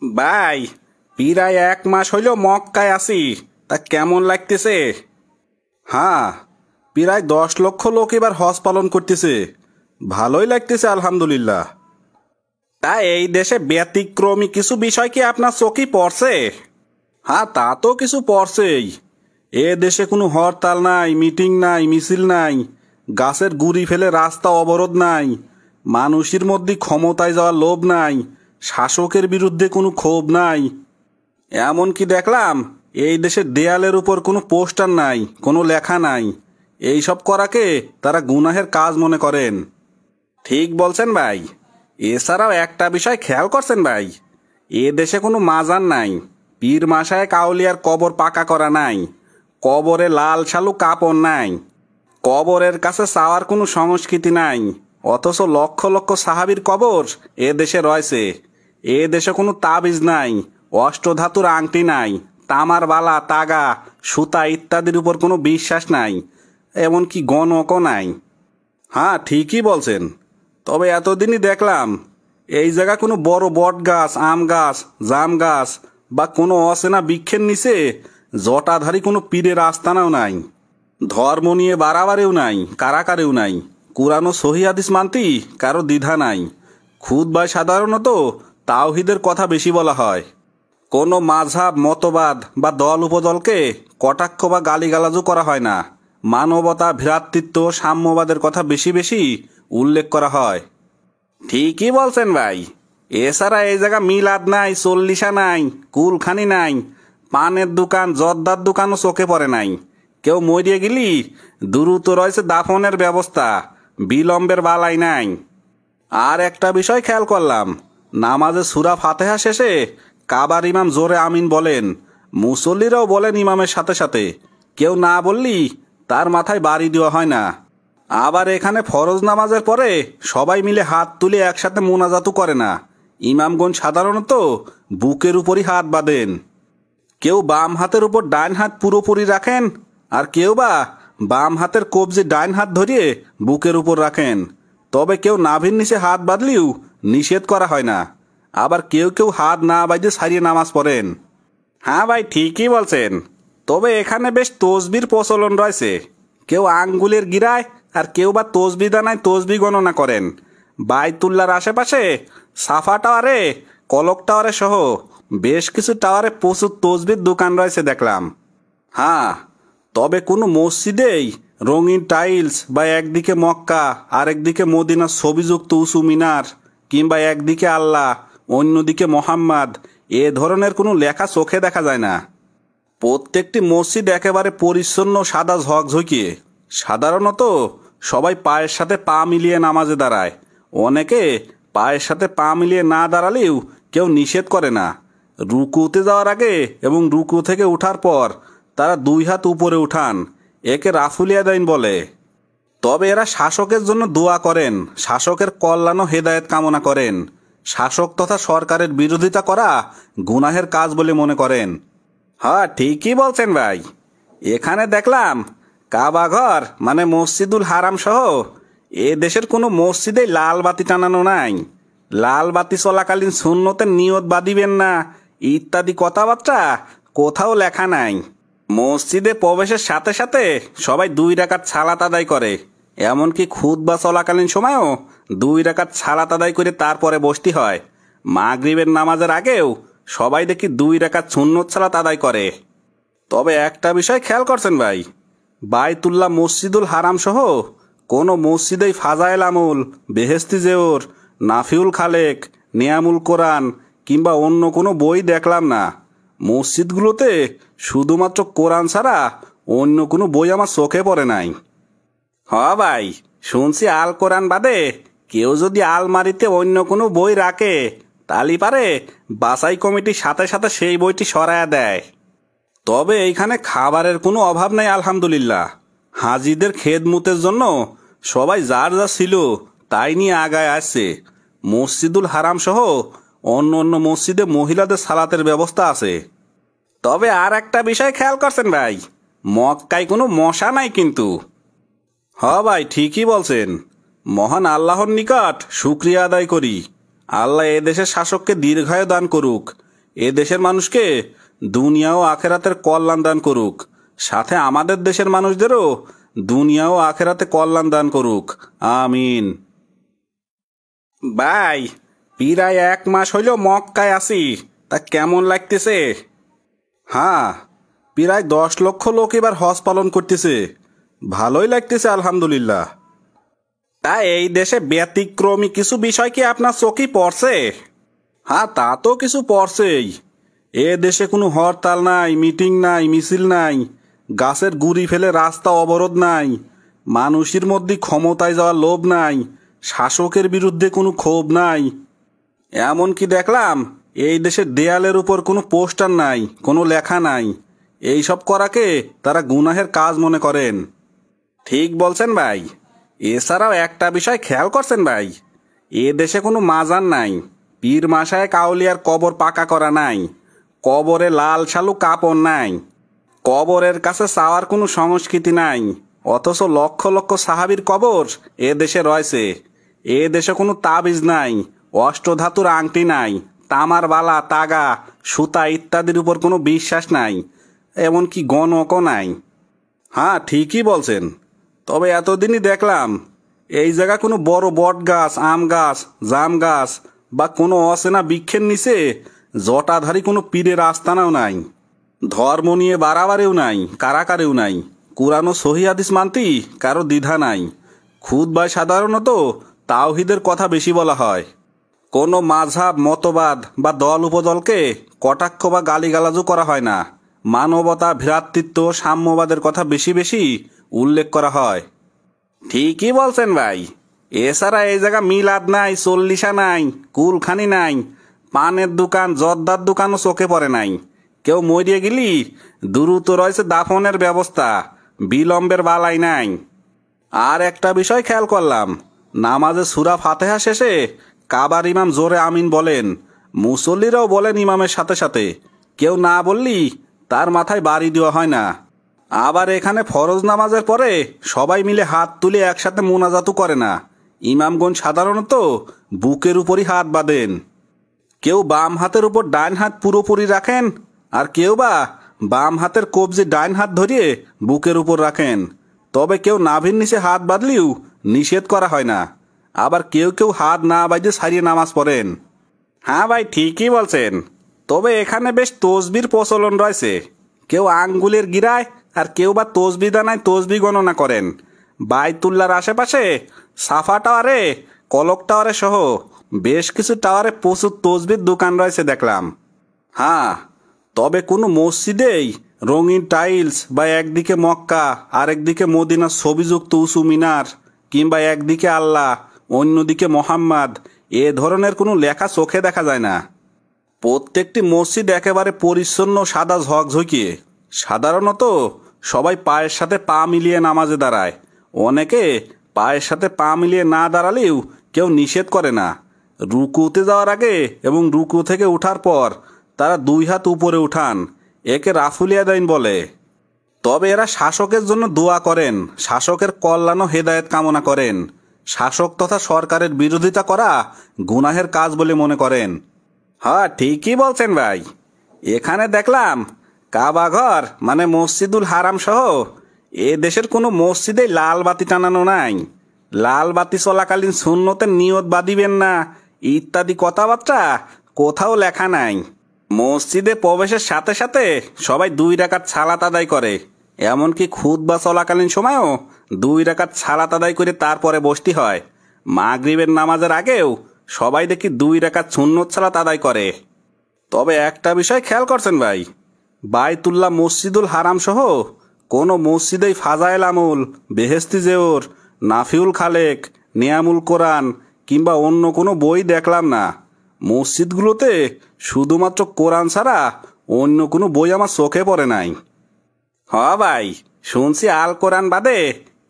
ভাই, প্রায় 1 মাস হইল মক্কায় আছি। তা কেমন লাগতেছে? হ্যাঁ, প্রায় 10 লক্ষ লোক এবার হজ পালন করতেছে। ভালোই লাগতেছে আলহামদুলিল্লাহ। তা এই দেশে ব্যতিক্রমী কিছু বিষয় কি আপনার চোখে পড়ছে? হ্যাঁ, তা তো কিছু পড়ছেই। এ দেশে কোনো হরতাল নাই, মিটিং নাই, মিছিল নাই, গাছের গুড়ি ফেলে রাস্তা অবরোধ নাই, মানুষের মধ্যে ক্ষমতায় যাওয়ার লোভ নাই, শাসকের বিরুদ্ধে কোনো ক্ষোভ নাই। এমনকি দেখলাম এই দেশের দেয়ালের উপর কোনো পোস্টার নাই, কোনো লেখা নাই। এইসব করাকে তারা গুনাহের কাজ মনে করেন। ঠিক বলছেন ভাই। এছাড়াও একটা বিষয় খেয়াল করছেন ভাই, এ দেশে কোনো মাজার নাই, পীর মাসায় কাউলিয়ার কবর পাকা করা নাই, কবরে লাল শালু কাপড় নাই, কবরের কাছে চাওয়ার কোনো সংস্কৃতি নাই। অথচ লক্ষ লক্ষ সাহাবীর কবর এ দেশে রয়েছে। এ দেশে কোনো তাবিজ নাই, অষ্টধাতুর আংটি নাই, তামার বালা, তাগা, সুতা ইত্যাদির উপর কোনো বিশ্বাস নাই, এমনকি গণকও নাই। হ্যাঁ, ঠিকই বলছেন। তবে এতদিনই দেখলাম এই জায়গা কোনো বড় বট গাছ, আম গাছ, জাম গাছ বা কোনো অচেনা বৃক্ষের নিচে জটাধারী কোনো পীরের আস্তানাও নাই। ধর্ম নিয়ে বাড়াবাড়িও নাই, কারাকারিও নাই। কুরআন ও সহিহ হাদিস মানতি কারো দ্বিধা নাই। খুতবায় সাধারণত তাওহীদের কথা বেশি বলা হয়। কোনো মাযহাব, মতবাদ বা দল উপদলকে কটাক্ষ বা গালিগালাজও করা হয় না। মানবতা, ভ্রাতৃত্ব, সাম্যবাদের কথা বেশি বেশি উল্লেখ করা হয়। ঠিকই বলছেন ভাই। এছাড়া এই জায়গা মিলাদ নাই, চল্লিশা নাই, কুলখানি নাই, পানের দোকান, জর্দার দোকানও চোখে পড়ে নাই। কেউ মরিয়ে গেলি দ্রুত রয়েছে দাফনের ব্যবস্থা, বিলম্বের বালাই নাই। আর একটা বিষয় খেয়াল করলাম, নামাজে সূরা ফাতিহা শেষে কাবার ইমাম জোরে আমিন বলেন, মুসল্লিরাও বলেন ইমামের সাথে সাথে। কেউ না বললি তার মাথায় বাড়ি দেওয়া হয় না। আবার এখানে ফরজ নামাজের পরে সবাই মিলে হাত তুলে একসাথে মোনাজাতও করে না। ইমামগণ সাধারণত বুকের উপরই হাত বাঁধেন। কেউ বাম হাতের উপর ডান হাত পুরোপুরি রাখেন, আর কেউ বা বাম হাতের কবজি ডান হাত ধরিয়ে বুকের উপর রাখেন। তবে কেউ নাভির নিচে হাত বাঁধলেও নিষেধ করা হয় না। আবার কেউ কেউ হাত না বাঁধে সারিয়ে নামাজ পড়েন। হ্যাঁ ভাই, ঠিকই বলছেন। তবে এখানে বেশ তসবির প্রচলন রয়েছে। কেউ আঙ্গুলের গিরায় আর কেউ বা তসবি দানায় তসবি গণনা করেন। বাইতুল্লার আশেপাশে সাফা টাওয়ারে, কলক টাওয়ারে সহ বেশ কিছু টাওয়ারে প্রচুর তসবির দোকান রয়েছে দেখলাম। হ্যাঁ, তবে কোনো মসজিদেই রঙিন টাইলস বা একদিকে মক্কা আর একদিকে মদিনার ছবিযুক্ত উঁচু মিনার, কিংবা একদিকে আল্লাহ অন্যদিকে মোহাম্মদ, এ ধরনের কোনো লেখা চোখে দেখা যায় না। প্রত্যেকটি মসজিদ একেবারে পরিচ্ছন্ন, সাদা ঝকঝকিয়ে। সাধারণত সবাই পায়ের সাথে পা মিলিয়ে নামাজে দাঁড়ায়। অনেকে পায়ের সাথে পা মিলিয়ে না দাঁড়ালেও কেউ নিষেধ করে না। রুকুতে যাওয়ার আগে এবং রুকু থেকে ওঠার পর তারা 2 হাত উপরে উঠান। একে রাফুলিয়াদাইন বলে। তবে এরা শাসকের জন্য দোয়া করেন, শাসকের কল্যাণ ও হেদায়েত কামনা করেন। শাসক তথা সরকারের বিরোধিতা করা গুনাহের কাজ বলে মনে করেন। হ্যাঁ, ঠিকই বলছেন ভাই। এখানে দেখলাম কাবা ঘর মানে মসজিদুল হারাম সহ এ দেশের কোনো মসজিদে লাল বাতি টানানো নাই। লাল বাতি চলাকালীন সুন্নতের নিয়ত বাঁধিবেন না ইত্যাদি কথাবার্তা কোথাও লেখা নাই। মসজিদে প্রবেশের সাথে সাথে সবাই 2 রাকাত সালাত আদায় করে। এমনকি খুতবা চলাকালীন সময়ও 2 রাকাত সালাত আদায় করে তারপরে বসতে হয়। মাগরিবের নামাজের আগেও সবাই দেখি 2 রাকাত সুন্নত সালাত আদায় করে। তবে একটা বিষয় খেয়াল করছেন ভাই, বাইতুল্লাহ, মসজিদুল হারাম সহ কোনো মসজিদেই ফাজাইল আমল, বেহেস্তি জেওর, নাফিউল খালেক, নিয়ামুল কোরআন কিংবা অন্য কোনো বই দেখলাম না। মসজিদগুলোতে শুধুমাত্র কোরআন ছাড়া অন্য কোনো বই আমার চোখে পড়ে নাই। হ ভাই, শুনছি আল কোরআন বাদে কেউ যদি আলমারিতে অন্য কোনো বই রাখে তালি পারে বাছাই কমিটির সাথে সাথে সেই বইটি সরায়া দেয়। তবে এইখানে খাবারের কোনো অভাব নেই আলহামদুলিল্লাহ। হাজিদের খেদমতের জন্য সবাই যার যা ছিল তাই নিয়ে আগায় আসছে। মসজিদুল হারাম সহ অন্য অন্য মসজিদে মহিলাদের সালাতের ব্যবস্থা আছে। তবে আর একটা বিষয় খেয়াল করছেন ভাই, মক্কায় কোনো মশা নাই কিন্তু। ভাই, ঠিকই বলছেন। মহান আল্লাহর নিকট শুকরিয়া আদায় করি। আল্লাহ এ দেশের শাসককে দীর্ঘায়ু দান করুক এ দেশের মানুষকে দুনিয়া ও আখেরাতের কল্যাণ দান করুক, সাথে আমাদের দেশের মানুষদেরও দুনিয়া ও আখেরাতে কল্যাণ দান করুক, আমিন। ভাই, প্রায় 1 মাস হইল মক্কায় আছি, তা কেমন লাগতেছে? হ্যাঁ, প্রায় 10 লক্ষ লোক এবার হজ পালন করতেছে, ভালোই লাগতেছে আলহামদুলিল্লাহ। তা এই দেশে ব্যতিক্রমী কিছু বিষয় কি আপনার চোখে পড়ছে? হ্যাঁ, তা তো কিছু পড়ছেই। এ দেশে কোনো হরতাল নাই, মিটিং নাই, মিছিল নাই, গাছের গুড়ি ফেলে রাস্তা অবরোধ নাই, মানুষের মধ্যে ক্ষমতায় যাওয়ার লোভ নাই, শাসকের বিরুদ্ধে কোনো ক্ষোভ নাই। এমনকি দেখলাম এই দেশের দেয়ালের উপর কোনো পোস্টার নাই, কোনো লেখা নাই। এইসব করাকে তারা গুনাহের কাজ মনে করেন। ঠিক বলছেন ভাই। এছাড়াও একটা বিষয় খেয়াল করছেন ভাই, এ দেশে কোনো মাজার নাই, পীর মাসায় কাউলিয়ার কবর পাকা করা নাই, কবরে লাল শালু কাপড় নাই, কবরের কাছে চাওয়ার কোনো সংস্কৃতি নাই। অথচ লক্ষ লক্ষ সাহাবীর কবর এ দেশে রয়েছে। এ দেশে কোনো তাবিজ নাই, অষ্টধাতুর আংটি নাই, তামার বালা, তাগা, সুতা ইত্যাদির উপর কোনো বিশ্বাস নাই, এমনকি গণকও নাই। হ্যাঁ, ঠিকই বলছেন। তবে এতদিনই দেখলাম এই জায়গা কোনো বড় বট গাছ, আম গাছ, জাম গাছ বা কোনো অচেনা বৃক্ষের নিচে জটাধারী কোনো পীরের আস্তানাও নাই। ধর্ম নিয়ে বাড়াবাড়িও নাই, কারাকারিও নাই। কুরআন ও সহিহ হাদিস মানতি কারো দ্বিধা নাই। খুতবায় সাধারণত তাওহীদের কথা বেশি বলা হয়। কোনো মাযহাব, মতবাদ বা দল উপদলকে কটাক্ষ বা গালিগালাজও করা হয় না। মানবতা, ভ্রাতৃত্ব, সাম্যবাদের কথা বেশি বেশি উল্লেখ করা হয়। ঠিকই বলছেন ভাই। এছাড়া এই জায়গা মিলাদ নাই, চল্লিশা নাই, কুলখানি নাই, পানের দোকান, জর্দার দোকানও চোখে পড়ে নাই। কেউ মরিয়ে গেলি দ্রুত রয়েছে দাফনের ব্যবস্থা, বিলম্বের বালাই নাই। আর একটা বিষয় খেয়াল করলাম, নামাজে সূরা ফাতিহা শেষে কাবার ইমাম জোরে আমিন বলেন, মুসল্লিরাও বলেন ইমামের সাথে সাথে। কেউ না বললি তার মাথায় বাড়ি দেওয়া হয় না। আবার এখানে ফরজ নামাজের পরে সবাই মিলে হাত তুলে একসাথে মোনাজাতও করে না। ইমামগণ সাধারণত বুকের উপরই হাত বাঁধেন। কেউ বাম হাতের উপর ডান হাত পুরোপুরি রাখেন, আর কেউ বা বাম হাতের কবজি ডান হাত ধরিয়ে বুকের উপর রাখেন। তবে কেউ নাভির নিচে হাত বাঁধলেও নিষেধ করা হয় না। আবার কেউ কেউ হাত না বাঁধে সারিয়ে নামাজ পড়েন। হ্যাঁ ভাই, ঠিকই বলছেন। তবে এখানে বেশ তসবির প্রচলন রয়েছে। কেউ আঙ্গুলের গিরায় আর কেউ বা তসবি দানায় তসবি গণনা করেন। বাইতুল্লাহর আশেপাশে সাফা টাওয়ারে, কলক টাওয়ারে সহ বেশ কিছু টাওয়ারে প্রচুর তসবির দোকান রয়েছে দেখলাম। হ্যাঁ, তবে কোনো মসজিদেই রঙিন টাইলস বা একদিকে মক্কা আর একদিকে মদিনার ছবিযুক্ত উঁচু মিনার, কিংবা একদিকে আল্লাহ অন্যদিকে মোহাম্মদ, এ ধরনের কোনো লেখা চোখে দেখা যায় না। প্রত্যেকটি মসজিদ একেবারে পরিচ্ছন্ন, সাদা ঝকঝকিয়ে। সাধারণত সবাই পায়ের সাথে পা মিলিয়ে নামাজে দাঁড়ায়। অনেকে পায়ের সাথে পা মিলিয়ে না দাঁড়ালেও কেউ নিষেধ করে না। রুকুতে যাওয়ার আগে এবং রুকু থেকে ওঠার পর তারা 2 হাত উপরে উঠান। একে রাফুলিয়াদাইন বলে। তবে এরা শাসকের জন্য দোয়া করেন, শাসকের কল্যাণ ও হেদায়েত কামনা করেন। শাসক তথা সরকারের বিরোধিতা করা গুনাহের কাজ বলে মনে করেন। হ্যাঁ, ঠিকই বলছেন ভাই। এখানে দেখলাম কাবা ঘর মানে মসজিদুল হারাম সহ এ দেশের কোনো মসজিদে লাল বাতি টানানো নাই। লাল বাতি চলাকালীন সুন্নতের নিয়ত বাঁধিবেন না ইত্যাদি কথাবার্তা কোথাও লেখা নাই। মসজিদে প্রবেশের সাথে সাথে সবাই 2 রাকাত সালাত আদায় করে। এমনকি খুতবা চলাকালীন সময়ও 2 রাকাত সালাত আদায় করে তারপরে বসতে হয়। মাগরিবের নামাজের আগেও সবাই দেখি 2 রাকাত সুন্নত সালাত আদায় করে। তবে একটা বিষয় খেয়াল করছেন ভাই, বাইতুল্লাহ, মসজিদুল হারাম সহ কোনো মসজিদেই ফাজাইল আমল, বেহেস্তি জেওর, নাফিউল খালেক, নিয়ামুল কোরআন কিংবা অন্য কোনো বই দেখলাম না। মসজিদগুলোতে শুধুমাত্র কোরআন ছাড়া অন্য কোনো বই আমার চোখে পড়ে নাই। হ ভাই, শুনছি আল কোরআন বাদে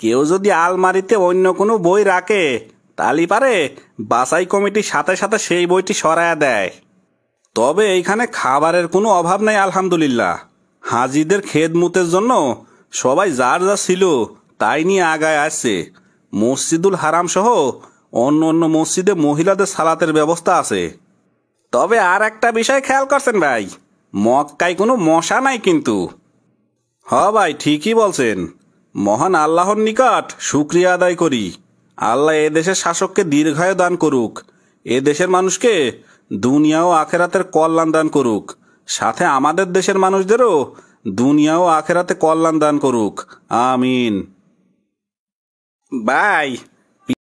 কেউ যদি আলমারিতে অন্য কোনো বই রাখে তালি পারে বাছাই কমিটির সাথে সাথে সেই বইটি সরায়া দেয়। তবে এইখানে খাবারের কোনো অভাব নেই আলহামদুলিল্লাহ। হাজিদের খেদমতের জন্য সবাই যার যা ছিল তাই নিয়ে আগায় আসছে। মসজিদুল হারাম সহ অন্য অন্য মসজিদে মহিলাদের সালাতের ব্যবস্থা আছে। তবে আর একটা বিষয় খেয়াল করছেন ভাই, মক্কায় কোনো মশা নাই কিন্তু। হ ভাই, ঠিকই বলছেন। মহান আল্লাহর নিকট শুকরিয়া আদায় করি। আল্লাহ এ দেশের শাসককে দীর্ঘায়ু দান করুক, এ দেশের মানুষকে দুনিয়া ও আখেরাতের কল্যাণ দান করুক, সাথে আমাদের দেশের মানুষদেরও দুনিয়া ও আখেরাতে কল্যাণ দান করুক। আমিন। ভাই